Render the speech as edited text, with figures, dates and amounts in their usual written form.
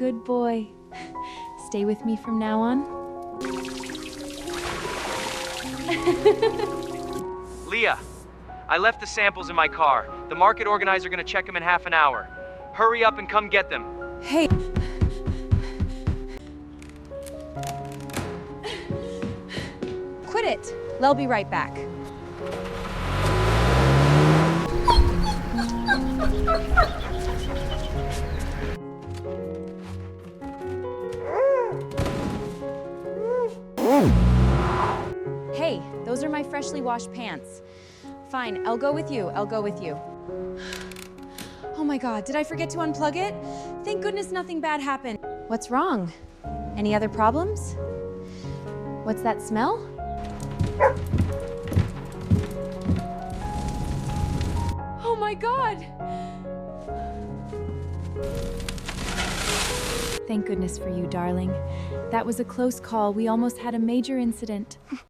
good boy. Stay with me from now on. Leah, I left the samples in my car. The market organizer gonna check them in half an hour. Hurry up and come get them. Hey. Quit it. They'll be right back. Hey, those are my freshly washed pants. Fine, I'll go with you. I'll go with you. Oh my God, did I forget to unplug it? Thank goodness nothing bad happened. What's wrong? Any other problems? What's that smell? Oh my God! Thank goodness for you, darling. That was a close call. We almost had a major incident.